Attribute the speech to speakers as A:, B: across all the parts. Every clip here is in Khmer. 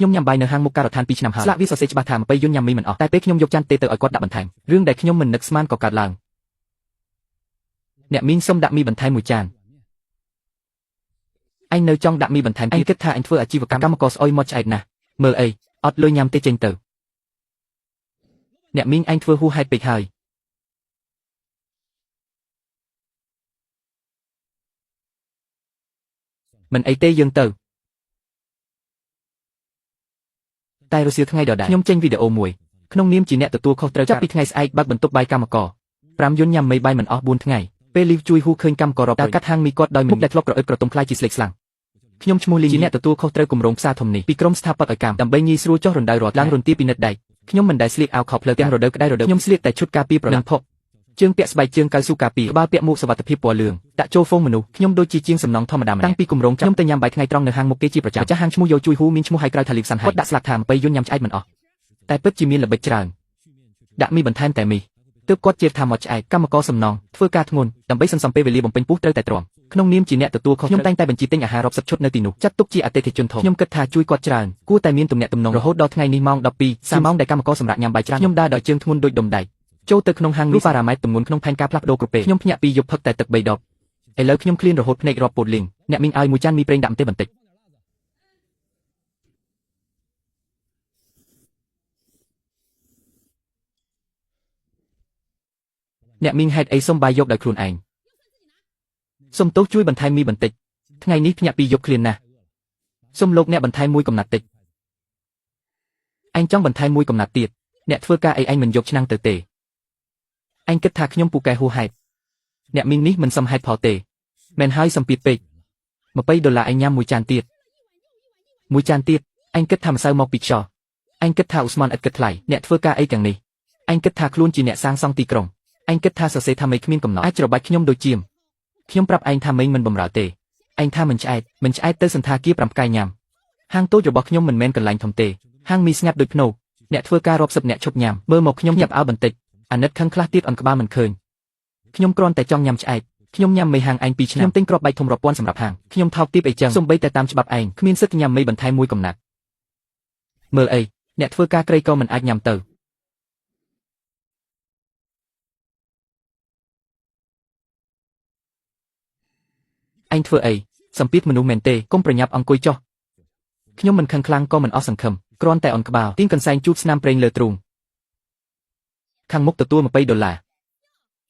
A: ខ្ញុំញ៉ាំបាយនៅហាងមុខការដ្ឋាន2ឆ្នាំហើយស្លាកវាសរសេរច្បាស់ថា20យន្តញ៉ាំមីមិនអស់តែពេលខ្ញុំយកចានទេទៅឲ្យគាត់ដាក់បន្ថែមរឿងដែលខ្ញុំមិននឹកស្មានក៏កើតឡើងអ្នកមីងសុំដាក់មីបន្ថែមមួយចានអញនៅចង់ដាក់មីបន្ថែមអញគិតថាអញធ្វើអាជីវកម្មករស្អុយមកឆ្អែតណាស់មើលអីអត់លុយញ៉ាំទេចេញទៅអ្នកមីងអញធ្វើហួសហេតុពេកហើយមិនអីទេយើងទៅតែរសៀលថ្ងៃដដែលខ្ញុំចេញវីដេអូមួយក្នុងនាមជាអ្នកទទួលខុសត្រូវចាប់ពីថ្ងៃស្អែកបើកបន្ទប់បាយកម្មករ5យន្តញ៉ាំមីបាយមិនអស់4ថ្ងៃពេលលីវជួយហ៊ូឃើញកម្មកររកកាត់ហាងមីគាត់ដោយមុខដែលធ្លាប់ក្រអឹបក្រទុំខ្លាយជាស្លេកស្លាំងខ្ញុំឈ្មោះលីជាអ្នកទទួលខុសត្រូវគម្រោងផ្សារធំនេះពីក្រុមស្ថាបត្យកម្មដើម្បីងាយស្រួលចុះរណ្ដៅរត់ឡើងរន្ទាពីនិតដែកខ្ញុំមិនដែលស្លៀកអាវខោផ្លូវទាំងរដូវក្តៅរដូវខ្ញុំស្លៀកតែឈុតការពារប្រឡាក់ផុកជើងពាក់ស្បែកជើងកៅស៊ូការពារក្បាលពាក់មួកសុវត្ថិភាពពណ៌លឿងដាក់ចូលហ្វូងមនុស្សខ្ញុំដូចជាជាងសំណងធម្មតាម្នាក់តាំងពីគម្រោងខ្ញុំទៅញ៉ាំបាយថ្ងៃត្រង់នៅហាងមុខគេជាប្រចាំម្ចាស់ហាងឈ្មោះយោជួយហ៊ូមានឈ្មោះហៅក្រៅថាលីវសាន់ហៃគាត់ដាក់ស្លាកថា20យន្តញ៉ាំឆ្អែតមិនអស់តែពិតជាមានល្បិចច្រើនដាក់មីបន្ថែមតែមីទើបគាត់ជេរថាមកឆ្អែតកម្មករសំណងធ្វើការធ្ងន់ដើម្បីសន្សំពេលវេលាបំពេញពោះត្រូវតែទ្រាំក្នុងនាមជាអ្នកទទួលខុសខ្ញុំតែងតែបញ្ជីទិញអាហាររាប់សិបឈុតនៅទីនោះចាត់ទុកជាអតិថិជនធំខ្ញុំគិតថាជួយគាត់ច្រើនគួរតែមានទំនាក់ទំនងរហូតដល់ថ្ងៃនេះម៉ោង12 3ម៉ោងដែលកម្មករសម្រាប់ញ៉ាំបាយច្រើនខ្ញុំដើរដោយជើងធ្ងន់ដូចដុំដែកចូលទៅក្នុងហាងនេះប៉ារ៉ាម៉ែត្រទម្ងន់ក្នុងផែនការផ្លាស់ប្ដូរគ្រប់ពេលខ្ញុំភ្ញាក់ពីយប់ផឹកតែទឹក3ដបឥឡូវខ្ញុំឃ្លានរហូតភ្នែករាប់ពោតលីងអ្នកមីងឲ្យមួយចានមីប្រេងដាក់ទេបន្តិចអ្នកមីងហេតុអីសុំបាយយកដោយខ្លួនឯងសុំទោសជួយបន្ថែមមីបន្តិចថ្ងៃនេះភ្ញាក់ពីយប់ឃ្លានណាស់សុំលោកអ្នកបន្ថែមមួយកំណាត់តិចអញចង់បន្ថែមមួយកំណាត់ទៀតអ្នកធ្វើការអីអញមិនយកឆ្នាំងទៅទេអញគិតថាខ្ញុំពូកែហួសហេតុអ្នកមីងនេះមិនសមហេតុផលទេមែនហើយសំពីតពេក$20អញញ៉ាំមួយចានទៀតអញគិតថាម្សៅមកពីខ្យល់អញគិតថាឧស្ម័នឥតគិតថ្លៃអ្នកធ្វើការអីទាំងនេះអញគិតថាខ្លួនជាអ្នកសាងសង់ទីក្រុងអញគិតថាសរសេរថាមេគ្មានកំណត់អាចច្របាច់ខ្ញុំដូចជាមខ្ញុំប្រាប់ឯងថាមេមិនបំរើទេឯងថាមិនឆ្អែតទៅសន្តាគារ5ផ្កាយញ៉ាំហាងតូចរបស់ខ្ញុំមិនមែនកន្លែងធំទេហាងមីស្ងាត់ដូចភ្នោអ្នកធ្វើការរាប់សិបអ្នកឈប់ញ៉ាំមើលមកខ្ញុំចាប់អើបន្តិចអាណិតខឹងខ្លះទៀតអនក្បាលមិនឃើញខ្ញុំគ្រាន់តែចង់ញ៉ាំឆ្អែតខ្ញុំញ៉ាំមីហាងឯង2ឆ្នាំខ្ញុំទិញគ្រាប់បែកធំរាប់ពាន់សម្រាប់ហាងខ្ញុំថោកទាបអីចឹងសូម្បីតែតាមច្បាប់ឯងគ្មានសិទ្ធិញ៉ាំមីបន្ថែមមួយកំណាត់មើលអីអ្នកធ្វើការក្រីក៏មិនអាចញ៉ាំទៅអញធ្វើអីសម្ពាធមនុស្សមែនទេកុំប្រញាប់អង្គុយចុះខ្ញុំមិនខឹងខ្លាំងក៏មិនអស់សង្ឃឹមគ្រាន់តែអន់ក្បាលទាញកន្សែងជូតស្នាមប្រេងលើទ្រូងខាងមុខទទួល$20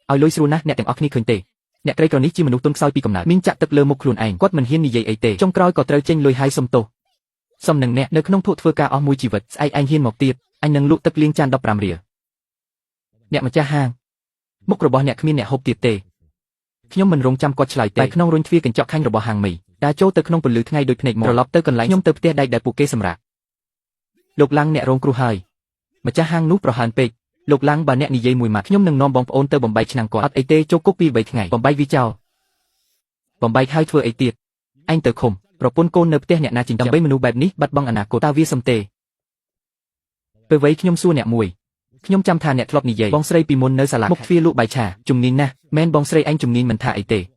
A: ឲ្យលុយស្រួលណាស់អ្នកទាំងអស់គ្នាឃើញទេអ្នកក្រីក្រនេះជាមនុស្សទុនខ្សោយពីកំណើតមានចាក់ទឹកលើមុខខ្លួនឯងគាត់មិនហ៊ាននិយាយអីទេចុងក្រោយក៏ត្រូវចេញលុយហើយសុំទោសសុំនឹងអ្នកនៅក្នុងភក់ធ្វើការអស់មួយជីវិតស្អែកឯងហ៊ានមកទៀតអញនឹងលក់ទឹកលាងចាន15រៀលអ្នកម្ចាស់ហាងមុខរបស់អ្នកគ្មានអ្នកហូបទៀតទេខ្ញុំមិនរងចាំគាត់ឆ្លើយទេតែក្នុងរុញទ្វារកញ្ចក់ខាញ់របស់ហាងមីដើរចូលទៅក្នុងពន្លឺថ្ងៃដូចភ្នែកមកត្រឡប់ទៅកន្លែងខ្ញុំទៅផ្ទះដែកដែលពួកគេសម្រាប់លោកឡាំងអ្នករងគ្រោះហើយម្ចាស់ហាងនោះប្រហែលពេកលោកឡាំងបើអ្នកនិយាយមួយម៉ាត់ខ្ញុំនឹងនាំបងប្អូនទៅបំបែកឆ្នាំងគាត់អត់អីទេចូលគុក2 3ថ្ងៃបំបែកវាចោលបំបែកហើយធ្វើអីទៀតអញទៅឃុំប្រពន្ធកូននៅផ្ទះអ្នកណាចិញ្ចឹមដើម្បីមនុស្សបែបនេះបាត់បង់អនាគតតើវាសមទេពេលវ័យខ្ញុំសួរអ្នកមួយខ្ញុំចាំថាអ្នកធ្លាប់និយាយបងស្រីពីមុននៅសាលាមុខទ្វារលក់បាយឆាជំនាញណាស់មែនបងស្រីឯងជំនាញមិនថាអីទេ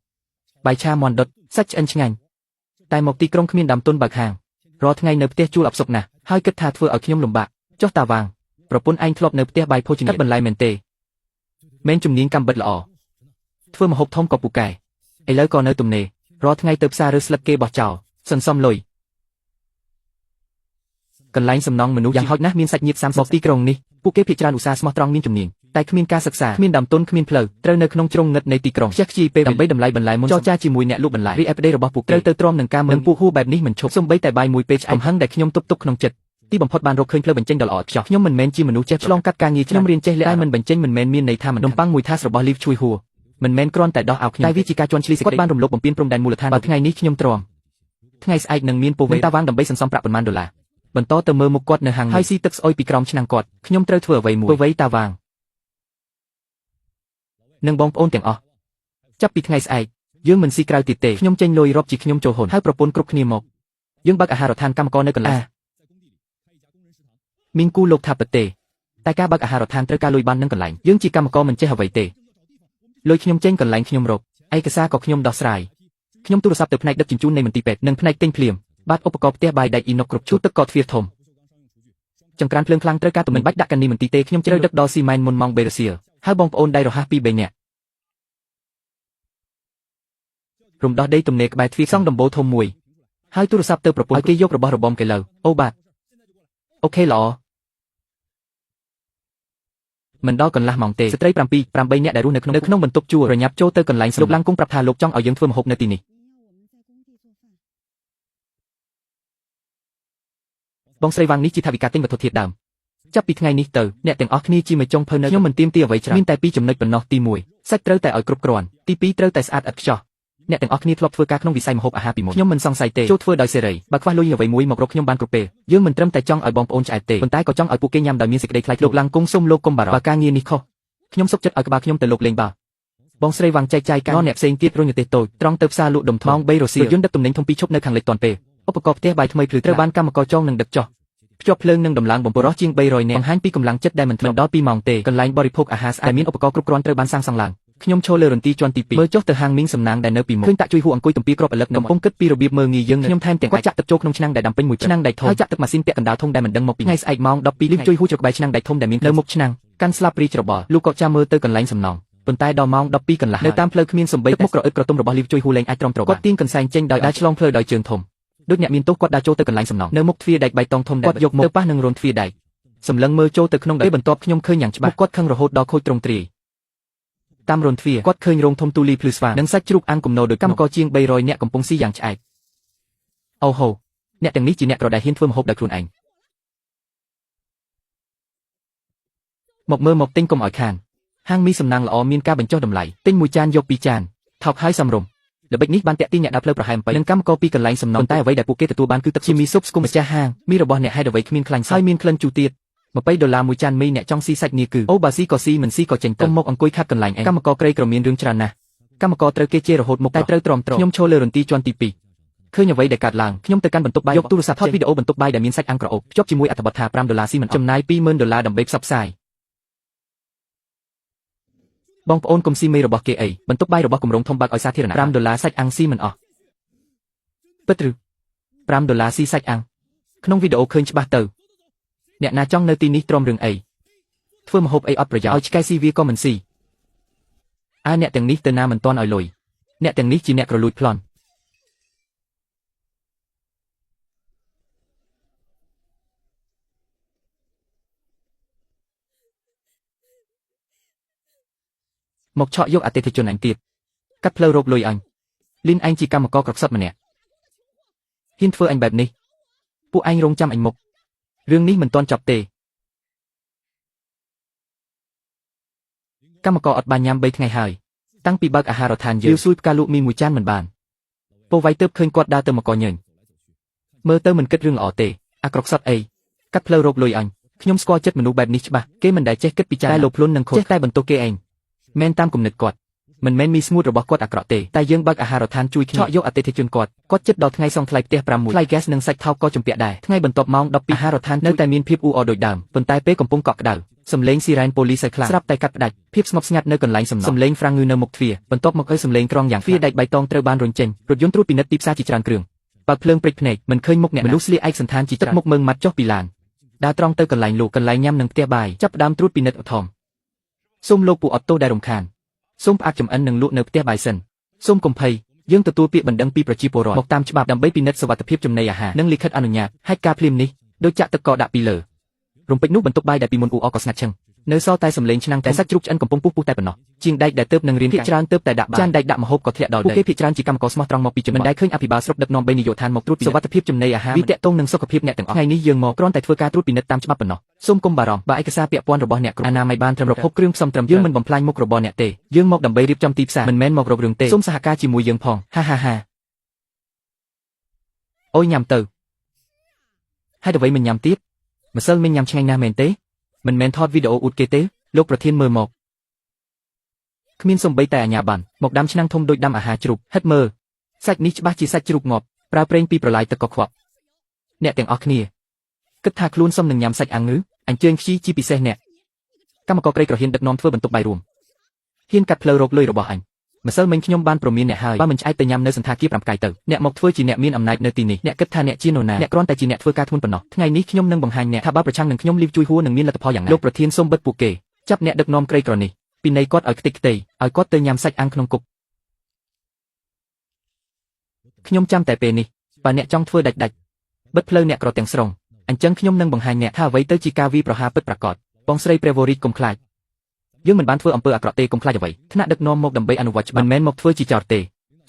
A: បាយឆាមាន់ដុតសាច់ឆ្អិនឆ្ងាញ់តែមកទីក្រុងគ្មានដើមទុនបើកហាងរាល់ថ្ងៃនៅផ្ទះជួលអផ្សុកណាស់ហើយគិតថាធ្វើឲ្យខ្ញុំលំបាកចុះតាវាងប្រពន្ធឯងធ្លាប់នៅផ្ទះបាយភោជនីយបន្លែមែនទេមែនជំនាញកម្មបិតល្អធ្វើម្ហូបធំក៏ពូកែឥឡូវក៏នៅទំនេររាល់ថ្ងៃទៅផ្សាររើស្លឹកគេបោះចោលសន្សំលុយកន្លែងសំណងមនុស្សយ៉ាងហោចណាស់មានសាច់ញាតិ30ទីក្រុងនេះពួកគេភាគច្រើនឧស្សាហ៍ស្មោះត្រង់មានជំនាញតែគ្មានការសិក្សាគ្មានដើមទុនគ្មានផ្លូវត្រូវនៅក្នុងជ្រុងងឹតនៃទីក្រុងខ្ជះខ្ជាយពេលដើម្បីតម្លៃបន្លែមុនចរចាជាមួយអ្នកលក់បន្លែរីឯប្តីរបស់ពួកគេត្រូវទៅទ្រាំនឹងការមើលពួកហួរបែបនេះមិនឈប់សូម្បីតែបាយមួយពេលឆ្អែតកំហឹងដែលខ្ញុំទប់ទុកក្នុងចិត្តទីបំផុតបានរកឃើញផ្លូវបញ្ចេញដ៏ល្អឥតខ្ចោះខ្ញុំមិនមែនជាមនុស្សចេះឆ្លងកាត់ការងារខ្ញុំរៀនចេះលាក់តែមិនបញ្ចេញមិនមែនមានន័យថាមិននំប៉័ងមួយថាសរបស់លីវជួយហួរមិនមែនគ្រាន់តែដោះឲ្យខ្ញុំតែវាជាការជន់ឈ្លីសេចក្តីគាត់បានរំលោភបំពានព្រំដែនមូលដ្ឋានបើថ្ងៃនេះខ្ញុំទ្រាំថ្ងៃស្អែកនឹងមានពវេតាវាងដើម្បីសន្សំប្រាក់ប៉ុន្មានដុល្លារបន្តទៅមើលមុខគាត់នៅហាងហើយស៊ីទឹកស្អុយពីក្រោមឆ្នាំងគាត់ខ្ញុំត្រូវធ្វើអ្វីមួយពវេតាវាងនឹងបងប្អូនទាំងអស់ចាប់ពីថ្ងៃស្អែកយើងមិនស៊ីក្រៅទៀតទេខ្ញុំចេញលុយរាប់ជាខ្ញុំចូលហ៊ុនហើយប្រពន្ធគ្រប់គ្នាមកយើងបើកអាហារដ្ឋានកម្មករនៅកន្លែងមីងគូលោកថាពិតទេតែការបើកអាហារដ្ឋានត្រូវការលុយបាននឹងកន្លែងយើងជាកម្មករមិនចេះអ្វីទេលុយខ្ញុំចេញកន្លែងខ្ញុំរកឯកសារក៏ខ្ញុំដោះស្រាយខ្ញុំទូរស័ព្ទទៅផ្នែកដឹកជញ្ជូននៃមន្ទីរពេទ្យនិងផ្នែកទិញភ្លាមបាត់ឧបករណ៍ផ្ទះបាយដែកអ៊ីណុកគ្រប់ឈូតទឹកកកទ្វារធំ ចង្ក្រានភ្លើងខ្លាំងត្រូវការទំនិញបាច់ដាក់កានីមន្ទីរទេខ្ញុំជ្រើសដឹកដល់ស៊ីម៉ែនមុនម៉ោង3រសៀលហើយបងប្អូនដៃរហ័ស2-3នាក់រំដោះដីទំនេរក្បែរទ្វារសង់ដំបូលធំមួយហើយទូរស័ព្ទទៅប្រពន្ធគេយករបស់របបគេលើអូបាទអូខេល្អមិនដល់កន្លះម៉ោងទេស្ត្រី7-8នាក់ដែលរស់នៅក្នុងបន្ទប់ជួលរញាប់ចូលទៅកន្លែងលោកឡាំងគង់ប្រាប់ថាលោកចង់ឲ្យយើងធ្វើម្ហូបនៅទីនេះបងស្រីវ៉ាងនេះជាថវិកាទិញវត្ថុធាតុដើមចាប់ពីថ្ងៃនេះទៅអ្នកទាំងអស់គ្នាជាមេចុងភៅនៅខ្ញុំមិនទាមទារអ្វីច្រើនមានតែពីរចំណុចប៉ុណ្ណោះទី1សាច់ត្រូវតែឲ្យគ្រប់គ្រាន់ទី2ត្រូវតែស្អាតឥតខ្ចោះអ្នកទាំងអស់គ្នាធ្លាប់ធ្វើការក្នុងវិស័យម្ហូបអាហារពីមុនខ្ញុំមិនសង្ស័យទេចូលធ្វើដោយសេរីបើខ្វះលុយអ្វីមួយមករកខ្ញុំបានគ្រប់ពេលយើងមិនត្រឹមតែចង់ឲ្យបងប្អូនឆ្អែតទេប៉ុន្តែក៏ចង់ឲ្យពួកគេញ៉ាំដោយមានសេចក្តីថ្លៃលោកឡាំងគង់សុំលោកកុំបារម្ភបើការងារនេះខុសខ្ញុំសុខចិត្តឲ្យក្បាលខ្ញុំទៅលោកលេងបាល់បងស្រីវ៉ាងចែកចាយការអ្នកផ្សេងទៀតរញទេសតូចត្រង់ទៅផ្សារលក់ដុំថ្មម៉ោង3រសៀលយន្តដឹកទំនិញធំពីរឈប់នៅខាងលិចទាន់ពេលឧបករណ៍ផ្ទះបាយថ្មីភ្លឺត្រូវបានកម្មករចងនឹងដឹកចុះភ្ជាប់ភ្លើងនឹងដំឡើងបំពរោះជាង300នាក់បង្ហាញពីកម្លាំងចិត្តដែលមិនធ្លាប់ដល់2ម៉ោងទេកន្លែងបរិភោគអាហារស្អាតដែលមានឧបករណ៍គ្រប់គ្រាន់ត្រូវបានសាងសង់ឡើងខ្ញុំឈរលើរន្ទីជាន់ទី2មើលចុះទៅហាងមីងសំណាងដែលនៅពីមុខឃើញតាក់ជួយហួរអង្គុយទំពីគ្រាប់ឥលឹកកំពុងគិតពីរបៀបមើលងាយយើងខ្ញុំថែមទាំងគាត់ចាក់ទឹកចូលក្នុងឆ្នាំងដែលដាំពេញមួយឆ្នាំងដែកធំហើយចាក់ទឹកម៉ាស៊ីនពាក់កណ្ដាលធំដែលមិនដឹងមកពីថ្ងៃស្អែកម៉ោង12លីជួយហួរច្រកក្បែរឆ្នាំងដែកធំដែលមាននៅមុខឆ្នាំងកាន់ស្លាបព្រីច្របល់លោកក៏ចាំមើលទៅកន្លែងសំណងប៉ុន្តែដល់ម៉ោង12កន្លះនៅតាមផ្លូវគ្មានសំបីមុខក្រអឹតក្រទុំរបស់លីវជួយហួរលែងអាចទ្រាំទ្រគាត់ទាញកន្សែងចេញដោយដើរឆ្លងផ្លូវដោយជើងធំដូចអ្នកមានទោសគាត់ដើរចូលទៅកន្លែងសំណងនៅមុខទ្វារដែកបៃតងធំដែលគាត់យកមកទៅប៉ះនឹងរន្ធទ្វារដែកសម្លឹងមើលចូលទៅក្នុងដីបន្ទាប់ខ្ញុំឃើញយ៉ាងច្បាស់គាត់ខឹងរហូតដល់ខូចទ្រង់ទ្រាយតាមរន្ធទ្វារគាត់ឃើញរោងធំទូលីភ្លឺស្វាងនិងសាច់ជ្រូកអាំងគំនោដោយកម្មករជាង300នាក់កំពុងស៊ីយ៉ាងឆ្អែតអូហូអ្នកទាំងនេះជាអ្នកក្រដែលហ៊ានធ្វើម្ហូបដោយខ្លួនឯងមកមើលមកទិញកុំឲ្យខានហាងមីសំណាងល្អមានការបញ្ចុះតម្លៃទិញមួយចានយក2ចានថោកហើយសមរម្យល្បិចនេះបានតាក់ទាញអ្នកដើរផ្លូវប្រហែល7និងកម្មករពីកន្លែងសំណងតែអ្វីដែលពួកគេទទួលបានគឺទឹកជាមីស៊ុបស្គមម្ចាស់ហាងមីរបស់អ្នកហេតុអ្វីគ្មានខ្លាញ់ហើយមានក្លិនជូរទៀត$20មួយចានមីអ្នកចង់ស៊ីសាច់នេះគឺអូបើស៊ីក៏ស៊ីមិនស៊ីក៏ចេញទៅមកអង្គុយខាត់កន្លែងឯងកម្មករក្រីក្រមានរឿងច្រើនណាស់កម្មករត្រូវគេជេររហូតមុខតែត្រូវទ្រាំទ្រខ្ញុំឈរលើរន្ទីជាន់ទី2ឃើញអ្វីដែលកើតឡើងខ្ញុំទៅកាន់បន្ទប់បាយយកទូរស័ព្ទថតវីដេអូបន្ទប់បាយដែលមានសាច់អាំងក្រអូបភ្ជាប់ជាមួយអត្ថបទថា$5ស៊ីមិនចំណាយ$20000ដើម្បីផ្សព្វផ្សាយបងប្អូនកុំស៊ីមីរបស់គេអីបន្ទប់បាយរបស់គម្រោងធំបើកឲ្យសាធារណៈ$សាច់អាំងស៊ីមិនអស់ពិតឬ$ស៊ីសាច់អាំងក្នុងវីដេអូឃើញច្បាស់ទៅអ្នកណាចង់នៅទីនេះទ្រាំរឿងអីធ្វើម្ហូបអីអត់ប្រយោជន៍ឲ្យឆ្កែស៊ីវាក៏មិនស៊ីអ្នកទាំងនេះទៅណាមិនទាន់ឲ្យលុយអ្នកទាំងនេះជាអ្នកក្រលួចប្លន់មកឆក់យកអតិថិជនអញទៀតកាត់ផ្លូវរកលុយអញលីនឯងជាកម្មករក្រខ្សត់ម្នាក់ហ៊ានធ្វើអញបែបនេះពួកឯងរងចាំអញមុខរឿងនេះមិនទាន់ចប់ទេកម្មករអត់បានញ៉ាំ3ថ្ងៃហើយតាំងពីបើកអាហារដ្ឋានយើងសួយផ្កាលក់មីមួយចានមិនបានពោវៃទៅឃើញគាត់ដើរទៅមកកញើញមើលទៅមិនគិតរឿងល្អទេអាក្រខ្សត់អីកាត់ផ្លូវរកលុយអញខ្ញុំស្គាល់ចិត្តមនុស្សបែបនេះច្បាស់គេមិនដែលចេះគិតពីចារតែលោភលន់នឹងខុសចេះតែបន្ទោសគេឯងមែនតាមគំនិតគាត់មិនមែនមីស្ងួតរបស់គាត់អាក្រក់ទេតែយើងបើកអាហារដ្ឋានជួយគ្នាឆក់យកអតិថិជនគាត់ចិត្តដល់ថ្ងៃសងថ្លៃផ្ទះ6ថ្លៃហ្គាសនិងសាច់ថោកក៏ជំពាក់ដែរថ្ងៃបន្ទាប់ម៉ោង12អាហារដ្ឋាននៅតែមានភាពអ៊ូអរដូចដើមប៉ុន្តែពេលកំពុងកក់ក្ដៅសំឡេងស៊ីរ៉ែនប៉ូលីសខ្លាំងស្រាប់តែកាត់ផ្ដាច់ភាពស្ងប់ស្ងាត់នៅកន្លែងសំណងសំឡេងហ្វ្រាំងងឺនៅមុខទ្វារបន្ទាប់មកសំឡេងក្រងយ៉ាងទ្វារដែកបៃតងត្រូវបានរុញចេញរថយន្តត្រួតពិនិត្យទីផ្សារជាច្រើនគ្រឿងបើកភ្លើងព្រិចភ្នែកមិនឃើញមុខអ្នកមនុស្សស្លៀកឯកសណ្ឋានជាទឹកមុខមើងម៉ាត់ចុះពីឡានដើរត្រង់ទៅកន្លែងលោកកន្លែងញ៉ាំនឹងផ្ទះបាយចាប់ផ្ដើមត្រួតពិនិត្យឧទ្ធម្ភសូមលោកពួកអត់ទោសដែលរំខានសូមផ្អាកចំអិននិងលក់នៅផ្ទះបាយសិនសូមកុំភ័យយើងទទួលពាក្យបណ្ដឹងពីប្រជាពលរដ្ឋមកតាមច្បាប់ដើម្បីពិនិត្យសុវត្ថិភាពចំណីអាហារនិងលិខិតអនុញ្ញាតហេតុការណ៍ភ្លាមនេះដោយចាក់ទឹកកកដាក់ពីលើរំពេចនោះបន្ទប់បាយដែលពីមុនអ៊ូអក៏ស្ងាត់ឈឹងនៅសល់តែសំឡេងឆ្នាំងតែសាច់ជ្រូកឆ្អិនកំពុងពុះតែប៉ុណ្ណោះជាងដែកដែលទៅនឹងរៀនភាគច្រើនទៅតែដាក់ចានដែកដាក់ម្ហូបក៏ធ្លាក់ដល់ដីពួកគេភាគច្រើនជាកម្មករស្មោះត្រង់មកពីចំណមិនដែលឃើញអភិបាលស្រុកដឹកនាំ3នាយកដ្ឋានមកត្រួតពិនិត្យសុវត្ថិភាពចំណីអាហារវាតាក់ទងនឹងសុខភាពអ្នកទាំងអស់ថ្ងៃនេះយើងមកគ្រាន់តែធ្វើការត្រួតពិនិត្យតាមច្បាប់ប៉ុណ្ណោះសូមកុំបារម្ភបើឯកសារពាក់ព័ន្ធរបស់អ្នកគ្រប់អនាម័យបានត្រឹមប្រភពគ្រឿងផ្សំត្រឹមយើងមិនបំផ្លាញមុខរបរអ្នកទេយើងមកដើម្បីរៀបចំទីផ្សារមិនមែនមករករឿងទេសូមសហការជាមួយយើងផងហាហាហាអូយញ៉ាំទៅហើយអ្វីមិនញ៉ាំទៀតម្សិលមិញញ៉ាំឆ្ងាញ់ណាស់មែនទេមិនមែនថតវីដេអូអួតគេទេលោកប្រធានមើលមកគ្មានសំបីតែអាញាបានមកដាំឆ្នាំងធំដូចដាំអាហារជ្រូកហិតមើលសាច់នេះច្បាស់ជាសាច់ជ្រូកងាប់ប្រើប្រេងពីប្រឡាយទឹកកខ្វក់អ្នកទាំងអស់គ្នាគិតថាខ្លួនសមនឹងញ៉ាំសាច់អាំងឬអញ្ជើញខ្ជីជាពិសេសអ្នកកម្មករក្រីក្រហ៊ានដឹកនាំធ្វើបន្ទប់បាយរួមហ៊ានកាត់ផ្លូវរកលុយរបស់អញ ម្សិលមិញខ្ញុំបានព្រមានអ្នកហើយបើមិនឆ្អែតទៅញ៉ាំនៅសន្តាគារ5កាយទៅអ្នកមកធ្វើជាអ្នកមានអំណាចនៅទីនេះអ្នកគិតថាអ្នកជានរណាអ្នកគ្រាន់តែជាអ្នកធ្វើការធ្ងន់ប៉ុណ្ណោះថ្ងៃនេះខ្ញុំនឹងបង្ហាញអ្នកថាបើប្រឆាំងនឹងខ្ញុំលីវជួយហួរនឹងមានលទ្ធផលយ៉ាងណាលោកប្រធានសូមបិទពួកគេចាប់អ្នកដឹកនាំក្រីក្រនេះពីនៃគាត់ឲ្យខ្ទេចខ្ទីឲ្យគាត់ទៅញ៉ាំសាច់អាំងក្នុងគុកខ្ញុំចាំតែពេលនេះបើអ្នកចង់ធ្វើដាច់បិទផ្លូវអ្នកក្រទាំងស្រុងអញ្ចឹងខ្ញុំនឹងបង្ហាញអ្នកថាអ្វីទៅជាការវាយប្រហារពិតប្រាកដបងស្រីព្រះវរិទ្ធកុំខ្លាចយើងមិនបានធ្វើអំពើអាក្រក់ទេកុំខ្លាចអ្វីថ្នាក់ដឹកនាំមកដើម្បីអនុវត្តច្បាប់មិនមែនមកធ្វើជាចោរទេស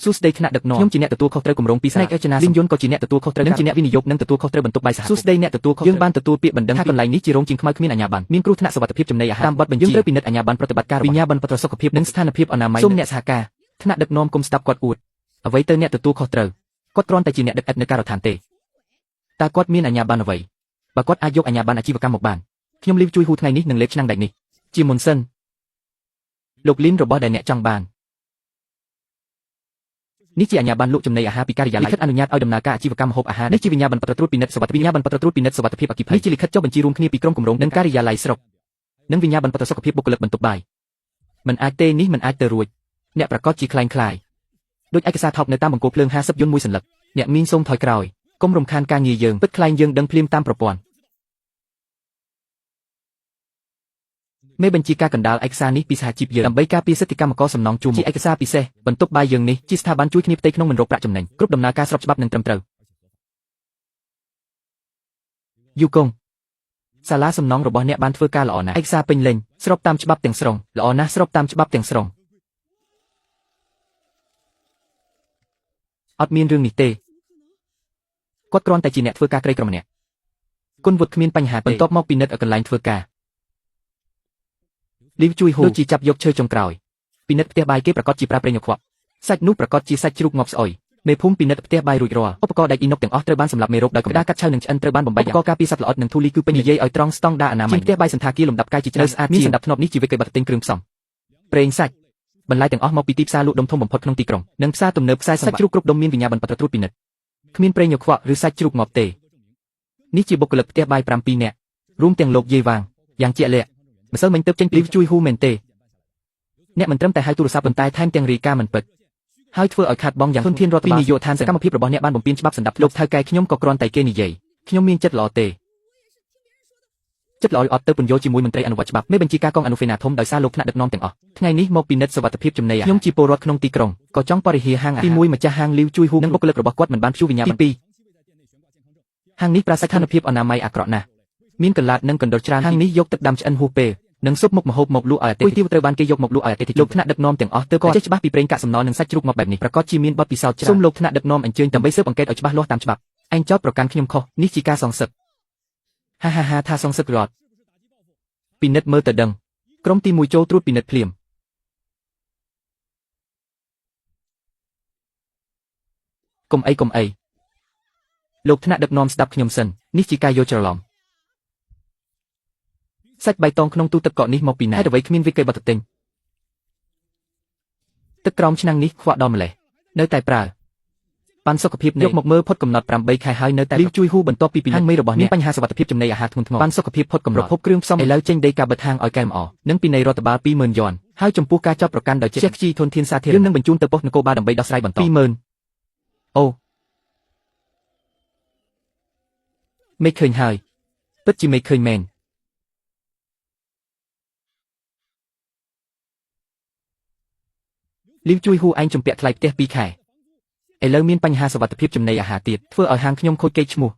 A: ួស្ដីថ្នាក់ដឹកនាំខ្ញុំជាអ្នកទទួលខុសត្រូវគម្រោងពីស្នេហ៍អេចនាលីនយុនក៏ជាអ្នកទទួលខុសត្រូវនិងជាអ្នកវិនិយោគនិងទទួលខុសត្រូវបន្ទុកបាយសហគមន៍សួស្ដីអ្នកទទួលខុសយើងបានទទួលពាក្យបណ្ដឹងថាកន្លែងនេះជារោងជាងខ្មៅគ្មានអាជ្ញាប័ណ្ណមានគ្រោះថ្នាក់សុវត្ថិភាពចំណីអាហារតាមបទបញ្ជាយើងត្រូវពិនិត្យអាជ្ញាប័ណ្ណប្រតិបត្តិការវិញ្ញាបនបត្រសុខភាពនិងស្ថានភាពអនាម័យសូមអ្នកសហការថ្នាក់ដឹកនាំគុំស្ដាប់គាត់អួតអ្វីទៅអ្នកទទួលខុសត្រូវគាត់គ្រាន់តែជាអ្នកដឹកឥតនៅការដ្ឋានទេតើគាត់មានអាជ្ញាប័ណ្ណអ្វីបើគាត់អាចយកអាជ្ញាប័ណ្ណអាជីវកម្មមកបានខ្ញុំលីវជួយហួរថ្ងៃនេះនឹងលេបឆ្នាំងដែកនេះជាមុនសិនលោកលីនរបស់ដែលអ្នកចង់បាននេះជាអាជ្ញាប័ណ្ណលក់ចំណីអាហារពីការិយាល័យលិខិតអនុញ្ញាតឲ្យដំណើរការអាជីវកម្មម្ហូបអាហារនេះជាវិញ្ញាបនបត្រត្រួតពិនិត្យសុវត្ថិភាពនេះជាលិខិតចុះបញ្ជីរួមគ្នាពីក្រុមគម្រោងនិងការិយាល័យស្រុកនិងវិញ្ញាបនបត្រសុខភាពបុគ្គលិកបន្ទប់បាយមិនអាចទេនេះមិនអាចទៅរួចអ្នកប្រកាសជាខ្លាំងដូចឯកសារថប់នៅតាមបង្គោលភ្លើង50យន្តមួយសន្លឹកអ្នកមីងសូមថយក្រោយកុំរំខានការងារយើងពិតខ្លាំងយើងដឹងភ្លាមតាមប្រព័ន្ធមេបញ្ជាការកណ្ដាលឯកសារនេះពីសហជីពយើងដើម្បីការពារសិទ្ធិកម្មករសំណងជួមជាឯកសារពិសេសបន្ទប់បាយយើងនេះជាស្ថាប័នជួយគ្នាផ្ទៃក្នុងមិនរកប្រាក់ចំណេញគ្រប់ដំណើរការស្របច្បាប់និងត្រឹមត្រូវយូកុងសាលាសំណងរបស់អ្នកបានធ្វើការល្អណាស់ឯកសារពេញលេញស្របតាមច្បាប់ទាំងស្រុងល្អណាស់ស្របតាមច្បាប់ទាំងស្រុងអត់មានរឿងនេះទេគាត់គ្រាន់តែជាអ្នកធ្វើការក្រីក្រម្នាក់គុណវុឌ្ឍគ្មានបញ្ហាទេបន្ទាប់មកពិនិត្យកន្លែងធ្វើការលីវជួយហូរដូចជាចាប់យកឈើចុងក្រោយពិនិត្យផ្ទះបាយគេប្រកាសជាប្រើប្រេងញខ្វក់សាច់នោះប្រកាសជាសាច់ជ្រូកងាប់ស្អុយមេភូមិពិនិត្យផ្ទះបាយរួចរាល់ឧបករណ៍ដែកអ៊ីណុកទាំងអស់ត្រូវបានសម្លាប់មេរោគដោយកម្ដៅកាត់ឆៅនិងឆ្អិនត្រូវបានបំបែកឧបករណ៍ការពារសត្វល្អិតនិងធូលីគឺពេញនិយាយឲ្យត្រង់ស្តង់ដារអនាម័យផ្ទះបាយសន្តាគារលំដាប់កាយជាច្រើនស្អាតមានសណ្ដាប់ធ្នាប់នេះជាវិក័យប័ត្រទិញគ្រឿងផ្សំប្រេងសាច់បន្លែទាំងអស់មកពីទីផ្សារលក់ដុំធំបំផុតក្នុងទីក្រុងនិងផ្សារទំនើបខ្សែសាច់ជ្រូកគ្រប់ដុំមានវិញ្ញាបនបត្រត្រួតពិនិត្យគ្មានប្រេងញខ្វក់ឬសាច់ជ្រូកងាប់ទេនេះជាបុគ្គលិកផ្ទះបាយ7នាក់រួមទាំងលោកយាយវាងយ៉ាងជាក់លាក់ម្សិលមិញទៅចេញពីជួយហ៊ូមែនទេអ្នកមិនត្រឹមតែហៅទូរស័ព្ទប៉ុន្តែថែមទាំងរាយការណ៍មិនពិតហើយធ្វើឲ្យខាតបង់យ៉ាងធនធានរដ្ឋបាលពីនាយកដ្ឋានសកម្មភាពរបស់អ្នកបានបំពានច្បាប់សណ្ដាប់លោកថៅកែខ្ញុំក៏គ្រាន់តែគេនិយាយខ្ញុំមានចិត្តល្អទេចិត្តល្អអត់ទៅពន្យល់ជាមួយមន្ត្រីអនុវត្តច្បាប់មេបញ្ជាការកងអនុហ្វេណាធំដោយសារលោកថ្នាក់ដឹកនាំទាំងអស់ថ្ងៃនេះមកពិនិត្យសុវត្ថិភាពចំណីអាហារខ្ញុំជាពលរដ្ឋក្នុងទីក្រុងក៏ចង់បរិហារហាងអាហារទី1ម្ចាស់ហាងលីវជួយហ៊ូនិងបុគ្គលិករបស់គាត់មិនបានព្យួរវិញ្ញាបនទី2ហាងនេះប្រាស្ថានភាពអនាម័យអាក្រក់ណាស់មានកន្លាតនិងកណ្ដុរច្រើនហាងនេះយកទឹកដាំឆ្អិនហួសពេលនិងស៊ុបមុខម្ហូបមកលក់ឲ្យអតិថិជនត្រូវបានគេយកមកលក់ឲ្យអតិថិជនលោកថ្នាក់ដឹកនាំទាំងអស់ទើបគាត់ចេះច្បាស់ពីប្រេងកាកសំណល់និងសាច់ជ្រូកមកបែបនេះប្រកាសជាមានបទពិសោធន៍ច្រើនសូមលោកថ្នាក់ដឹកនាំអញ្ជើញដើម្បីស៊ើបអង្កេតឲ្យច្បាស់លាស់តាមច្បាប់ឯងចោទប្រកាន់ខ្ញុំខុសនេះជាការសងសឹកហាថាសងសឹករដ្ឋពិនិត្យមើលទៅដឹងក្រុមទី1ចូលត្រួតពិនិត្យភ្លាមកុំអីលោកថ្នាក់ដឹកនាំស្ដាប់ខ្ញុំសិននេះជាការយល់ច្រឡំសាច់បៃតងក្នុងទូទឹកកកនេះមកពីណាហេតុអ្វីគ្មានវិក័យប័ត្រទិញទឹកក្រោមឆ្នាំងនេះខ្វក់ដល់ម្លេះនៅតែប្រើប៉ាន់សុខភាពយកមកមើលផុតកំណត់8ខែហើយនៅតែលីវជួយហ៊ូបន្ទាប់ពីពិនិត្យមេរបស់អ្នកបញ្ហាសុវត្ថិភាពចំណីអាហារធ្ងន់ធ្ងរប៉ាន់សុខភាពផុតកំណត់ប្រភពគ្រឿងផ្សំឥឡូវចេញដីកាបិទហាងឲ្យកែលម្អនិងពីនៃរដ្ឋបាល20000យន់ហើយចំពោះការចាប់ប្រកាន់ដោយចេះខ្ជីធនធានសាធារណៈនឹងបញ្ជូនទៅប៉ុស្តិ៍នគរបាលដើម្បីដោះស្រាយបន្ត20000អូមេឃើញហើយពិតជាមេឃើញមែនលីវជួយហ៊ូឯងជំពាក់ថ្លៃផ្ទះ2ខែឥឡូវមានបញ្ហាសុវត្ថិភាពចំណីអាហារទៀតធ្វើឲ្យហាងខ្ញុំខូចកេរ្តិ៍ឈ្មោះ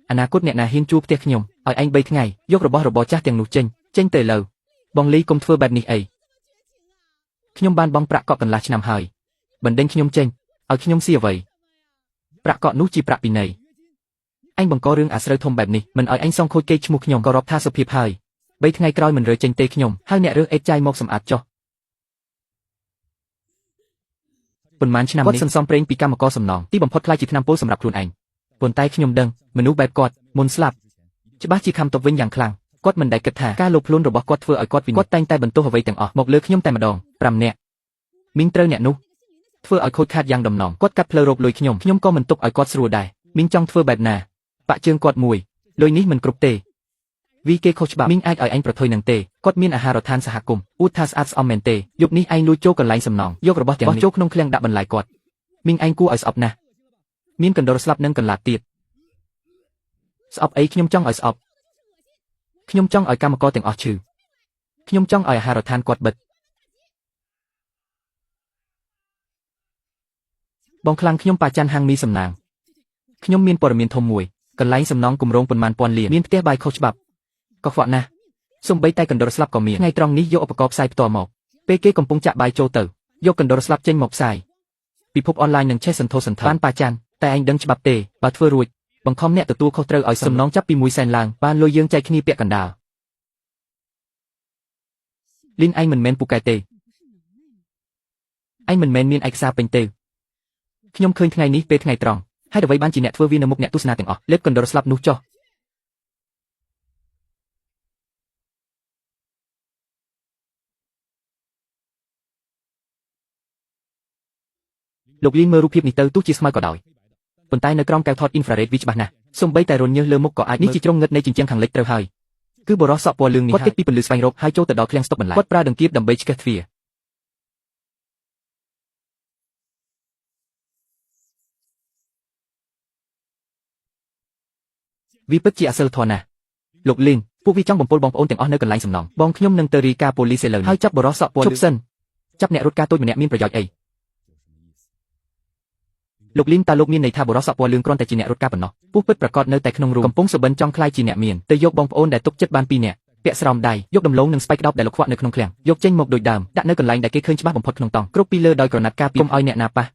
A: អនាគតអ្នកណាហ៊ានជួផ្ទះខ្ញុំឲ្យឯង3ថ្ងៃយករបស់របរចាស់ទាំងនោះចេញទៅលើបងលីកុំធ្វើបែបនេះអីខ្ញុំបានបង់ប្រាក់កក់កន្លះឆ្នាំហើយបណ្ដេញខ្ញុំចេញឲ្យខ្ញុំស៊ីអ្វីប្រាក់កក់នោះជាប្រាក់ពិន័យឯងបង្ករឿងអាស្រូវធំបែបនេះមិនឲ្យឯងសងខូចកេរ្តិ៍ឈ្មោះខ្ញុំក៏រាប់ថាសុភាពហើយ3ថ្ងៃក្រោយមិនរើចេញទេខ្ញុំហើយអ្នករើសអេតចាយមកសម្អាតចុះប៉ុន្មានឆ្នាំនេះគាត់សន្សំប្រេងពីកម្មករសំណងទីបំផុតខ្លាចជាថ្នាំពុលសម្រាប់ខ្លួនឯងប៉ុន្តែខ្ញុំដឹងមនុស្សបែបគាត់មុនស្លាប់ច្បាស់ជាខំតបវិញយ៉ាងខ្លាំងគាត់មិនដែលគិតថាការលោភលន់របស់គាត់ធ្វើឲ្យគាត់គាត់តែងតែបន្ទោសអ្វីទាំងអស់មកលើខ្ញុំតែម្ដង5នាក់មីងត្រូវអ្នកនោះធ្វើឲ្យខូចខាតយ៉ាងដំណំគាត់កាត់ផ្លូវរកលុយខ្ញុំក៏មិនទុកឲ្យគាត់ស្រួលដែរមីងចង់ធ្វើបែបណាបាក់ជើងគាត់មួយលុយនេះមិនគ្រប់ទេ vì kê khâuច្បាប់ Minh ai ở anhប្រថុយនឹងទេគាត់មានអាហារដ្ឋានសហគមន៍ ឧទាហរណ៍ស្អាតស្អំមែនទេយប់នេះឯងលួចចូលកន្លែងសំណង់យករបស់ទាំងនេះចូលក្នុងឃ្លាំងដាក់បន្លាយគាត់ Minh anh គួរឲ្យស្អប់ណាស់មានកណ្ដុរស្លាប់និងកន្លាតទៀតស្អប់អីខ្ញុំចង់ឲ្យស្អប់ខ្ញុំចង់ឲ្យកម្មករទាំងអស់ឈឺខ្ញុំចង់ឲ្យអាហារដ្ឋានគាត់បិទបងខ្លាំងខ្ញុំប៉ាច័ន្ទហាងមីសំណាងខ្ញុំមានព័ត៌មានធំមួយកន្លែងសំណង់គម្រោងប៉ុន្មានពាន់លានមានផ្ទះបាយខុសច្បាប់កខ្វក់ណាស់សូម្បីតែកណ្ដុរស្លាប់ក៏មានថ្ងៃត្រង់នេះយកឧបករណ៍ផ្សាយផ្ទាល់មកពេលគេកំពុងចាក់បាយចូលទៅយកកណ្ដុរស្លាប់ចេញមកផ្សាយពិភពអនឡាញនឹងឆេះសន្ធោសន្ធៅបានប៉ាច័ន្ទតែឯងដឹងច្បាប់ទេបើធ្វើរួចបង្ខំអ្នកទទួលខុសត្រូវឲ្យសំណងចាប់ពី1សែនឡើងបានលុយយើងចែកគ្នាពាក់កណ្ដាលលីនឯងមិនមែនពូកែទេឯងមិនមែនមានឯកសារពេញទេខ្ញុំឃើញថ្ងៃនេះពេលថ្ងៃត្រង់ហើយអ្វីបានជាអ្នកធ្វើវានៅមុខអ្នកទស្សនាទាំងអស់លេបកណ្ដុរស្លាប់នោះចុះលោកលីនមើលរូបភាពនេះទៅទោះជាស្មៅក៏ដោយប៉ុន្តែនៅក្រោមកែវថតអ៊ីនហ្វ្រារ៉េតវាច្បាស់ណាស់សូម្បីតែរញើសលើមុខក៏អាចនេះជាជ្រុងងឹតនៃជញ្ជាំងខាងលិចត្រូវហើយគឺបរិសសក់ពណ៌លឿងនេះគាត់គេពីពន្លឺស្វែងរកហើយចូលទៅដល់ឃ្លាំងស្តុកបន្លាយគាត់ប្រើដង្កៀបដើម្បីឆ្កេះទ្វារវាពិតជាអសិលធម៌ណាស់លោកលីនពួកវាចង់បំពុលបងប្អូនទាំងអស់នៅកន្លែងសំណង់បងខ្ញុំនឹងទៅរាយការណ៍ប៉ូលីសឥឡូវហើយចាប់បរិសសក់ពណ៌លឿងជប់សិនចាប់អ្នករត់ការតូចម្នាក់មានប្រយោជន៍អីលោកលីនតើលោកមានន័យថាបរិសសក់ពណ៌លឿងគ្រាន់តែជាអ្នករត់ការប៉ុណ្ណោះពូពិតប្រាកដនៅតែក្នុងរូងកំពុងសុបិនចង់ខ្លាយជាអ្នកមានទៅយកបងប្អូនដែលទុកចិត្តបាន2នាក់ពាក់ស្រោមដៃយកដំឡូងនិងស្បែកក្តោបដែលលោកខ្វាក់នៅក្នុងឃ្លាំងយកចេញមកដូចដើមដាក់នៅកន្លែងដែលគេឃើញច្បាស់បំផុតក្នុងតង់គ្រប់ពីលើដោយក្រណាត់ការពារកុំឲ្យអ្នកណាប៉ះ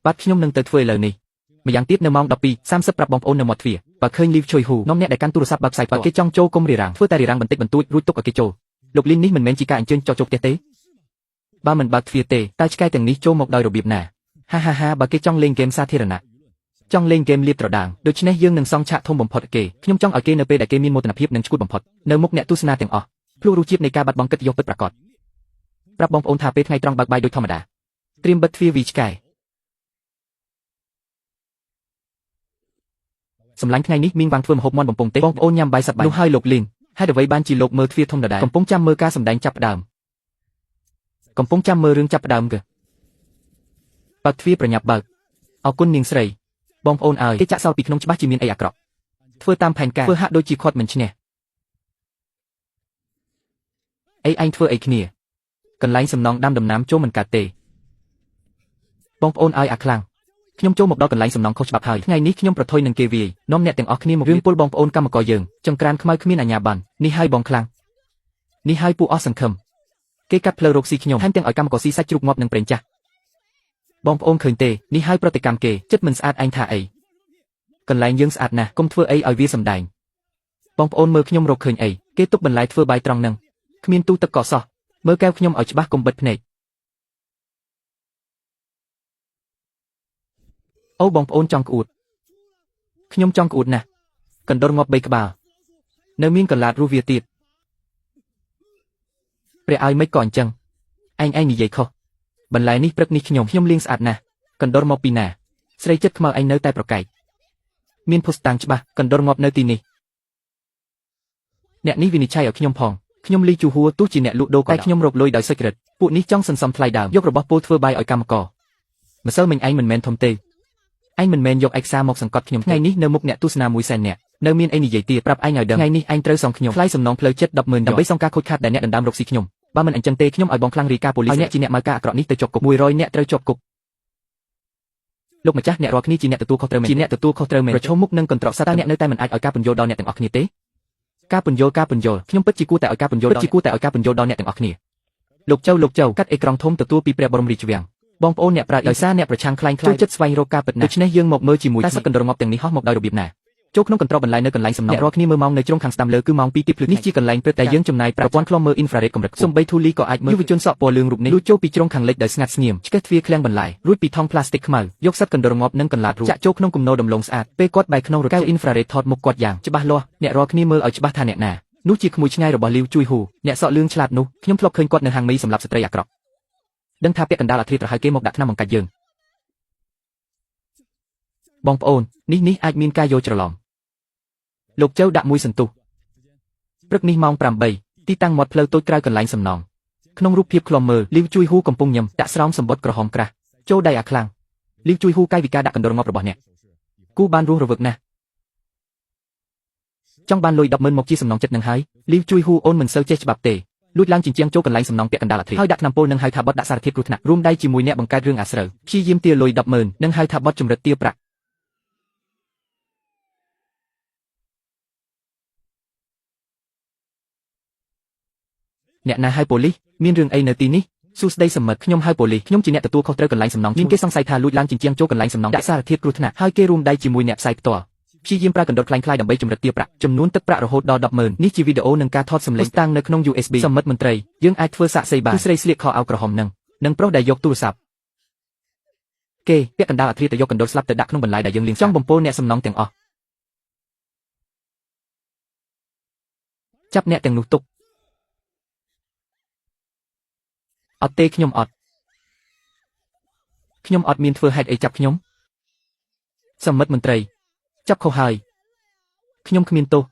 A: បាទខ្ញុំនឹងទៅធ្វើឥឡូវនេះម្យ៉ាងទៀតនៅម៉ោង 12:30 ប្រាប់បងប្អូននៅមាត់ទ្វារបើឃើញលីវឈុយហ៊ូនាំអ្នកដែលកាន់ទូរស័ព្ទបើកផ្សាយបើគេចង់ចូលគុំរារាំងធ្វើតែរារាំងបន្តិចបន្តួចរួចទុកឲ្យគេចូលលោកលីននេះមិនមែនជាការអញ្ជើញចោះចូលផ្ទះទេបើមិនបើកទ្វារទេតើឆ្កែទាំងនេះចូលមកដោយរបៀបណាហាបើគេចង់លេងហ្គេមសាធារណៈចង់លេងហ្គេមលាបត្រដាងដូច្នេះយើងនឹងសង់ឆាកធំបំផុតគេខ្ញុំចង់ឲ្យគេនៅពេលដែលគេមានមោទនភាពនិងឈ្គួតបំផុតនៅមុខអ្នកទស្សនាទាំងអស់ភ្លុករសជាតិនៃការបាត់បង់កិត្តិយសពិតប្រាកដប្រាប់បងប្អូនថាពេលថ្ងៃត្រង់បើកបាយដូចធម្មតាត្រៀមបិទទ្វារវីឆ្កែសម្លាញ់ថ្ងៃនេះមីងវាងធ្វើម្ហូបមាន់បំពង់ទេបងប្អូនញ៉ាំបាយសប្បាយនោះហើយលោកលីនហើយអ្វីបានជាលោកមើលទ្វារធំដដែលកំពុងចាំមើលការសម្ដែងចាប់ផ្ដើមកំពុងចាំមើលរឿងចាប់ផ្ដើមគេបើកទ្វារប្រញាប់បើកអរគុណនាងស្រីបងប្អូនអើយគេចាក់សោតពីក្នុងច្បាស់ជាមានអីអាក្រក់ធ្វើតាមផែនការធ្វើហាក់ដូចជាខាត់មិនឈ្នះអីឯងធ្វើអីគ្នាកន្លែងសំណងដាំដំណាំចូលមិនកាត់ទេបងប្អូនអើយអាខ្លាំងខ្ញុំចូលមកដល់កន្លែងសំណងខុសច្បាប់ហើយថ្ងៃនេះខ្ញុំប្រថុយនឹងគេវាយនាំអ្នកទាំងអស់គ្នាមករឿងពុលបងប្អូនកម្មករយើងចង្ក្រានខ្មៅគ្មានអាជ្ញាប័ណ្ណនេះហើយបងខ្លាំងនេះហើយពួកអស់សង្ឃឹមគេកាត់ផ្លូវរកស៊ីខ្ញុំថែមទាំងឲ្យកម្មករស៊ីសាច់ជ្រូកងាប់នឹងប្រេងចាស់បងប្អូនឃើញទេនេះហើយប្រតិកម្មគេចិត្តមិនស្អាតឯងថាអីកន្លែងយើងស្អាតណាស់កុំធ្វើអីឲ្យវាសម្ដែងបងប្អូនមើលខ្ញុំរកឃើញអីគេទុកបន្លែធ្វើបាយត្រង់នឹងគ្មានទូទឹកកកសោះមើលកែវខ្ញុំឲ្យច្បាស់កុំបិទភ្នែកអូបងប្អូនចង់ក្អួតខ្ញុំចង់ក្អួតណាស់កណ្ដុរងាប់3ក្បាលនៅមានកន្លាតរស់វាទៀតព្រះឲ្យមិនក៏អញ្ចឹងឯងនិយាយខុសបន្លែនេះព្រឹកនេះខ្ញុំលាងស្អាតណាស់កណ្ដុរមកពីណាស្រីចិត្តខ្មៅឯងនៅតែប្រកែកមានភស្តុតាងច្បាស់កណ្ដុរងាប់នៅទីនេះអ្នកនេះវិនិច្ឆ័យឲ្យខ្ញុំផងខ្ញុំលីជូហួរទោះជាអ្នកលក់ដូរក៏ខ្ញុំរកលុយដោយសុចរិតពួកនេះចង់សន្សំថ្លៃដើមយករបស់ពលធ្វើបាយឲ្យកម្មករម្សិលមិញឯងមិនមែនធំទេឯងមិនមែនយកឯកសារមកសង្កត់ខ្ញុំថ្ងៃនេះនៅមុខអ្នកទស្សនា1សែននាក់នៅមានអីនិយាយទៀតប្រាប់ឯងឲ្យដឹងថ្ងៃនេះឯងត្រូវសងខ្ញុំថ្លៃសំណងផ្លូវចិត្ត100000ដើម្បីសងការខូចខាតដែលអ្នកដណ្ដើមរកស៊ីខ្ញុំបើមិនអញ្ចឹងទេខ្ញុំឲ្យបងខ្លាំងរាយការណ៍ប៉ូលីសឲ្យអ្នកជាអ្នកម៉ៅការអាក្រក់នេះទៅជាប់គុក100នាក់ត្រូវជាប់គុកលោកម្ចាស់អ្នករាល់គ្នាជាអ្នកទទួលខុសត្រូវមែនជាអ្នកទទួលខុសត្រូវមែនប្រឈមមុខនឹងកន្ត្រកសត្វតើអ្នកនៅតែមិនអាចឲ្យការពន្យល់ដល់អ្នកទាំងអស់គ្នាទេការពន្យល់ខ្ញុំពិតជាគួរតែឲ្យការពន្យល់ដល់អ្នកទាំងអស់គ្នាលោកចៅកាត់អេក្រង់ធំទទួលពីព្រះបរមរាជវាំងបងប្អូនអ្នកប្រាជ្ញដោយសារអ្នកប្រឆាំងខ្លាំងចូលចិត្តស្វែងរកការពិតណាស់ដូច្នេះយើងមកមើលជាមួយតែសឹកកណ្ដុរងាប់ទាំងនេះហោះមកដោយរបៀបណាចូលក្នុងកន្ត្រកបន្លែនៅកន្លែងសំណង់អ្នករាល់គ្នាមើលម៉ោងនៅជ្រុងខាងស្ដាំលើគឺម៉ោង 2 ទីភ្លឺនេះជាកន្លែងព្រឹកតែយើងចំណាយប្រព័ន្ធឃ្លាំមើលអ៊ីនហ្វ្រារ៉េតកម្រិតសំបីធូលីក៏អាចមើលយុវជនសក់ពណ៌លឿងរូបនេះលួចចូលពីជ្រុងខាងលិចដោយស្ងាត់ស្ងៀមឆ្កេះទ្វារឃ្លាំងបន្លែរួចពីថង់ប្លាស្ទិកខ្មៅយកសឹកកណ្ដុរងាប់និងកន្លាតរូបចាក់ចូលក្នុងគំនរដំឡូងស្អាតពេលគាត់បែរក្នុងរកែវអ៊ីនហ្វ្រារ៉េតថតមុខគាត់យ៉ាងច្បាស់លាស់អ្នករាល់គ្នាមើលឲ្យច្បាស់ថាអ្នកណានោះជាក្មួយឆ្ងាយរបស់លីវជួយហ៊ូអ្នកសក់លឿងឆ្លាតនោះខ្ញុំធ្លាប់ឃើញគាត់នៅហាងមីសម្រាប់ស្ត្រីអាក្រក់ដឹងថាពាក់កណ្ដាលអាធ្រាត្រឲ្យគេមកដាក់ថ្នាំបង្កាច់យើងបងប្អូននេះអាចមានការយល់ច្រឡំលោកចៅដាក់មួយសន្ទុះ ព្រឹកនេះម៉ោង8ទីតាំងមាត់ផ្លូវតូចក្រៅកន្លែងសំណង់ក្នុងរូបភាពខ្លមមើលលីវជួយហ៊ូកំពុងញ៉ាំដាក់ស្រោមសម្បត្តិក្រហមក្រាស់ចូលដៃអាខ្លាំងលីវជួយហ៊ូកាយវិការដាក់កណ្ដុរងាប់របស់អ្នកគូបានរស់រវើកណាស់ចង់បានលុយ100000មកជាសំណងចិត្តនឹងហើយលីវជួយហ៊ូអូនមិនសូវចេះច្បាប់ទេលួចឡើងជញ្ជាំងចូលកន្លែងសំណង់ពាក់កណ្ដាលអាធ្រាហើយដាក់ថ្នាំពុលនិងហៅថាបត់ដាក់សារធាតុគ្រោះថ្នាក់រួមដៃជាមួយអ្នកបង្កើតរឿងអាស្រូវព្យាយាមទារលុយ100000និងហៅថាបត់ចម្រិតទារប្រាក់អ្នកណាហៅប៉ូលីសមានរឿងអីនៅទីនេះសួស្ដីសមិទ្ធខ្ញុំហៅប៉ូលីសខ្ញុំជាអ្នកទទួលខុសត្រូវកន្លែងសំណង់មានគេសង្ស័យថាលួចឡើងជញ្ជាំងចូលកន្លែងសំណង់ដាក់សារធាតុគ្រោះថ្នាក់ហើយគេរួមដៃជាមួយអ្នកផ្សាយផ្ទាល់ព្យាយាមប្រើកណ្ដុរខ្លាំងៗដើម្បីចម្រិតទារប្រាក់ចំនួនទឹកប្រាក់រហូតដល់100000នេះជាវីដេអូនិងការថតសម្លេងតាំងនៅក្នុង USB សមិទ្ធមន្ត្រីយើងអាចធ្វើសាកសីបានស្រីស្លៀកខោអាវក្រហមនឹងប្រុសដែលយកទូរស័ព្ទគេពាក់កណ្ដាលអាធ្រាទៅយកកណ្ដុរស្លាប់ទៅដាក់ក្នុងបន្លែដែលយើងលាងចង់បំពោលអ្នកសំណង់ទាំងអស់ចាប់អ្នកទាំងនោះទុកអត់ទេខ្ញុំអត់មានធ្វើហេតុអីចាប់ខ្ញុំសមិទ្ធមន្ត្រីចាប់ខុសហើយខ្ញុំគ្មានទោស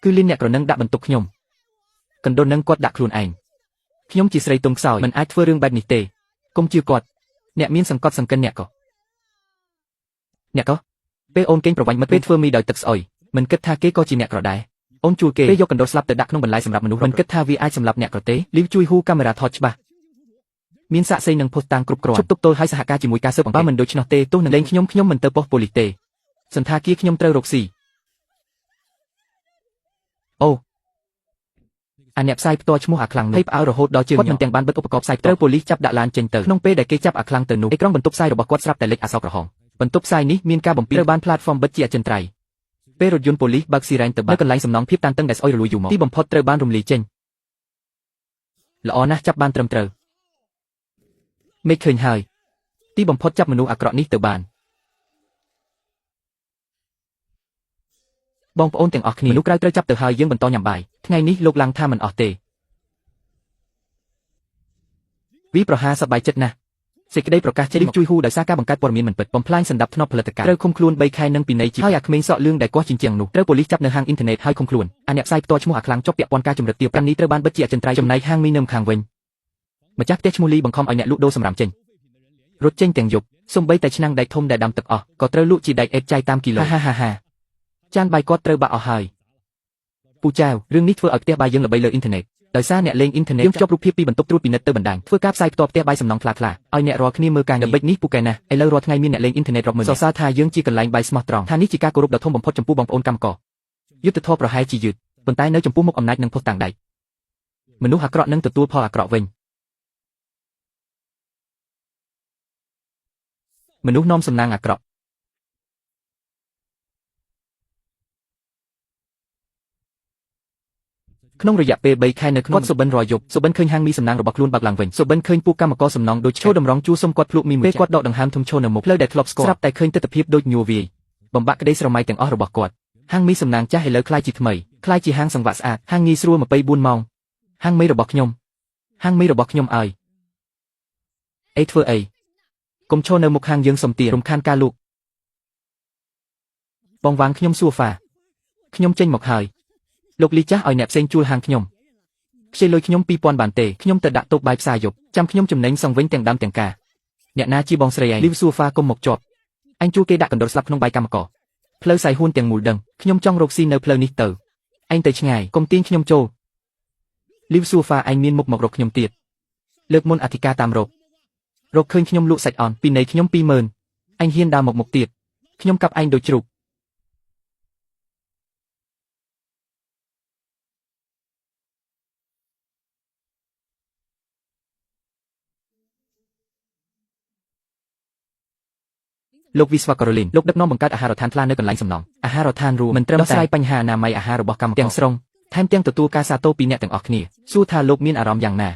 A: គឺលៀនអ្នកក្រនឹងដាក់បន្ទុកខ្ញុំកណ្ដុរនឹងគាត់ដាក់ខ្លួនឯងខ្ញុំជាស្រីទុំខ្សោយមិនអាចធ្វើរឿងបែបនេះទេកុំជឿគាត់អ្នកមានសង្កត់សង្កិនអ្នកក៏ពេលអូនគេងប្រវាញ់មិត្តពេលធ្វើមីដោយទឹកស្អុយមិនគិតថាគេក៏ជាអ្នកក្រដែរអូនជួលគេពេលយកកណ្ដុរស្លាប់ទៅដាក់ក្នុងបន្លែសម្រាប់មនុស្សមិនគិតថាវាអាចសម្លាប់អ្នកក្រទេលីវជួយហ៊ូកាមេរ៉ាថតច្បាស់មានសាក្សីនឹងភស្តុតាងគ្រប់គ្រាន់ជប់ទប់ទល់ឲ្យសហការជាមួយការស៊ើបអង្កេតបើមិនដូច្នោះទេទោះនឹងលេងខ្ញុំមិនទៅប៉ុស្តិ៍ប៉ូលីសទេសន្តាគារខ្ញុំត្រូវរកស៊ីអូអាអ្នកផ្សាយផ្ទាល់ឈ្មោះអាខ្លាំងនោះហើយផ្អើលរហូតដល់ជើងគាត់មិនទាំងបានបិទឧបករណ៍ផ្សាយត្រូវប៉ូលីសចាប់ដាក់ឡានចេញទៅក្នុងពេលដែលគេចាប់អាខ្លាំងទៅនោះអេក្រង់បន្ទប់ផ្សាយរបស់គាត់ស្រាប់តែលេចអក្សរក្រហមបន្ទប់ផ្សាយនេះមានការបំពីត្រូវបានផ្លាតហ្វមបិទជាអចិន្ត្រៃយ៍ពេលរថយន្តប៉ូលីសបើកស៊ីរ៉ែនទៅនៅកន្លែងសំណង់ភាពតានតឹងដែលស្អុយរលួយយូរមកទីបំផុតត្រូវបានរំលាយចេញល្អណាស់ចាប់បានត្រឹមត្រូវមេឃឃើញហើយទីបំផុតចាប់មនុស្សអាក្រក់នេះទៅបានបងប្អូនទាំងអស់គ្នាមនុស្សក្រៅត្រូវចាប់ទៅហើយយើងបន្តញ៉ាំបាយថ្ងៃនេះលោកឡើងថាមិនអស់ទេវីប្រហារសប្បាយចិត្តណាស់សេចក្តីប្រកាសចេញជួយហ៊ូដោយសារការបង្កើតព័ត៌មានមិនពិតបំផ្លាញសណ្ដាប់ធ្នាប់ផលិតកម្មត្រូវឃុំខ្លួន3ខែនិងពិន័យជាហើយអាក្មេងសក់លឿងដែលគាស់ជញ្ជាំងនោះត្រូវប៉ូលីសចាប់នៅហាងអ៊ីនធឺណិតហើយឃុំខ្លួនអាអ្នកផ្សាយផ្ទាល់ឈ្មោះអាខ្លាំងជាប់ពាក់ព័ន្ធការចម្រិតទារប្រាក់នេះត្រូវបានបិទជាអចិន្ត្រៃយ៍ចំណែកហាងមីនៅខាងវិញម្ចាស់ផ្ទះឈ្មោះលីបង្ខំឲ្យអ្នកលក់ដូរសម្រាមចេញរត់ចេញទាំងយប់សូម្បីតែឆ្នាំងដែកធំដែលដាំទឹកអស់ក៏ត្រូវលក់ជាដែកអេតចាយតាមគីឡូហាចានបាយគាត់ត្រូវបាក់អស់ហើយពូចៅរឿងនេះធ្វើឲ្យផ្ទះបាយយើងល្បីលើអ៊ីនធឺណិតដោយសារអ្នកលេងអ៊ីនធឺណិតយើងភ្ជាប់រូបភាពពីបន្ទប់ត្រួតពិនិត្យទៅបណ្ដាញធ្វើការផ្សាយផ្ទាល់ផ្ទះបាយសំណង់ខ្លះៗឲ្យអ្នករាល់គ្នាមើលការងារនេះពូកែណាស់ឥឡូវរាល់ថ្ងៃមានអ្នកលេងអ៊ីនធឺណិតរាប់ម៉ឺនសរសើរថាយើងជាកន្លែងបាយស្មោះត្រង់ថានេះជាការគោរពដ៏ធំបំផុតចំពោះបងប្អូនកម្មករយុទ្ធធម៌ប្រហែលជាយឺតប៉ុន្តែនៅចំពោះមុខអំណាចនិងភស្តុតាងដែកមនុស្សអាក្រក់នឹងទទួលផលអាក្រក់វិញមនុស្សនាំសំណាងអាក្រក់ក្នុងរយៈពេល3ខែនៅក្នុងគាត់សុបិនរយប់សុបិនឃើញហាងមីសំណាងរបស់ខ្លួនបើកឡើងវិញសុបិនឃើញពួកកម្មករសំណងដូចឈោតម្រង់ជួសុំគាត់ភ្លក់មីមួយពេលគាត់ដកដង្ហើមធំឈរនៅមុខផ្លូវដែលធ្លាប់ស្គាល់ស្រាប់តែឃើញទិដ្ឋភាពដូចញ័រវាយបំបាក់ក្តីស្រមៃទាំងអស់របស់គាត់ហាងមីសំណាងចាស់ឥឡូវคล้ายជាថ្មីคล้ายជាហាងសង្វាក់ស្អាតហាងងាយស្រួល24ម៉ោងហាងមីរបស់ខ្ញុំឲ្យអីធ្វើអីកុំឈរនៅមុខហាងយើងសុំទារំខានការលក់បងវាងខ្ញុំសួរហ្វាខ្ញុំចេញមកហើយលោកលីចាស់ឲ្យអ្នកផ្សេងជួលហាងខ្ញុំខ្ចីលុយខ្ញុំ2000បានទេខ្ញុំទៅដាក់តូបបាយផ្សារយប់ចាំខ្ញុំចំណេញសងវិញទាំងដើមទាំងការអ្នកណាជាបងស្រីឯងលីវសួរហ្វាកុំមកជាប់អញជួលគេដាក់កណ្ដុរស្លាប់ក្នុងបាយកម្មករផ្លូវសៃហ៊ួនទាំងមូលដឹងខ្ញុំចង់រកស៊ីនៅផ្លូវនេះទៅឯងទៅឆ្ងាយកុំទាញខ្ញុំចូលលីវសួរហ្វាឯងមានមុខមករកខ្ញុំទៀតលើកមុនអធិការតាមរកឃើញខ្ញុំលក់សាច់អន់ពីនៃខ្ញុំ20000អញហ៊ានដើរមកមុខទៀតខ្ញុំកាប់ឯងដូចជ្រូកលោកវិស្វករលីនលោកដឹកនាំបង្កើតអាហារដ្ឋានថ្លានៅកន្លែងសំណង់អាហារដ្ឋានរួមមិនត្រឹមតែដោះស្រាយបញ្ហាអនាម័យអាហាររបស់កម្មករទាំងស្រុងថែមទាំងទទួលការសាទរពីអ្នកទាំងអស់គ្នាសួរថាលោកមានអារម្មណ៍យ៉ាងណា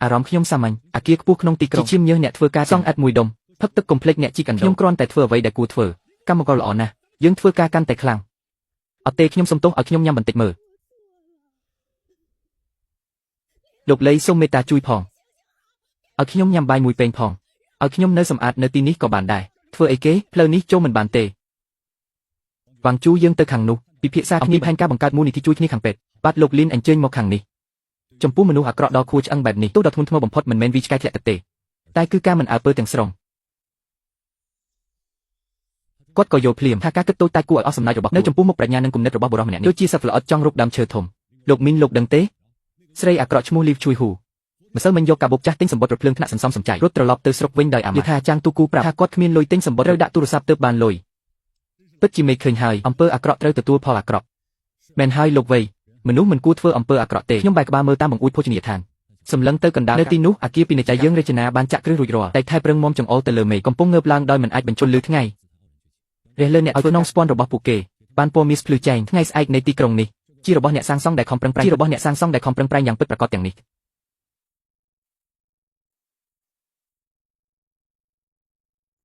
A: អារម្មណ៍ខ្ញុំសាមញ្ញអាគារខ្ពស់ក្នុងទីក្រុងជាញើសអ្នកធ្វើការសង់អិតមួយដុំផឹកទឹកកុំភ្លេចអ្នកជីកអណ្ដូងខ្ញុំគ្រាន់តែធ្វើអ្វីដែលគួរធ្វើកម្មករល្អណាស់យើងធ្វើការកាន់តែខ្លាំងអត់ទេខ្ញុំសុំទោសឲ្យខ្ញុំញ៉ាំបន្តិចមើលលោកលីសូមមេត្តាជួយផងឲ្យខ្ញុំញ៉ាំបាយមួយពេងផងឲ្យខ្ញុំនៅសម្អាតនៅទីនេះក៏បានដែរធ្វើអីគេផ្លូវនេះចូលមិនបានទេ វ៉ាងជូយើងទៅខាងនោះពិភាក្សាគ្នាផែនការបង្កើតមូលនិធិជួយគ្នាខាងពេទ្យបាទលោកលីនអញ្ជើញមកខាងនេះចំពោះមនុស្សអាក្រក់ដល់ខួរឆ្អឹងបែបនេះទោះដ៏ធ្ងន់ធ្ងរបំផុតមិនមែនវាឆ្កែធ្លាក់ទឹកទេតែគឺការមិនអើពើទាំងស្រុងគាត់ក៏យល់ភ្លាមថាការគិតតូចតាចគួរឲ្យអស់សំណើចរបស់នៅចំពោះមុខប្រាជ្ញានិងគំនិតរបស់បុរសម្នាក់នេះដូចជាសត្វល្អិតចង់រូបដើមឈើធំលោកមីនលោកដឹងទេស្រីអាក្រក់ឈ្មោះលីវជួយហ៊ូម្សិលមិញយកកាបូបចាស់ទិញសម្បត្តិរថភ្លើងថ្នាក់សន្សំសំចៃរត់ត្រឡប់ទៅស្រុកវិញដោយអាម៉ាស់ថាចាងទូគូប្រាប់ថាគាត់គ្មានលុយទិញសម្បត្តិត្រូវដាក់ទូរស័ព្ទទៅបានលុយពិតជាមេឃើញហើយអំពើអាក្រក់ត្រូវទទួលផលអាក្រក់មែនហើយលោកវៃមនុស្សមិនគួរធ្វើអំពើអាក្រក់ទេខ្ញុំបែរក្បាលមើលតាមបង្អួចភោជនីយដ្ឋានសម្លឹងទៅកណ្ដាលនៅទីនោះអាគារពីនៃใจយើងរចនាបានចាក់គ្រឹះរួចរាល់តែថែប្រឹងមុំចង្អុលទៅលើមេឃកំពុងងើបឡើងដោយមិនអាចបញ្ជន់លឺថ្ងៃរះលើអ្នកឲ្យក្នុងស្ពាន់របស់ពួកគេបានពណ៌មាសភ្លឺចែងថ្ងៃស្អែកនៃទីក្រុងនេះជារបស់អ្នកសាងសង់ដែលខំប្រឹងប្រែងយ៉ាងពិតប្រាកដទាំងនេះ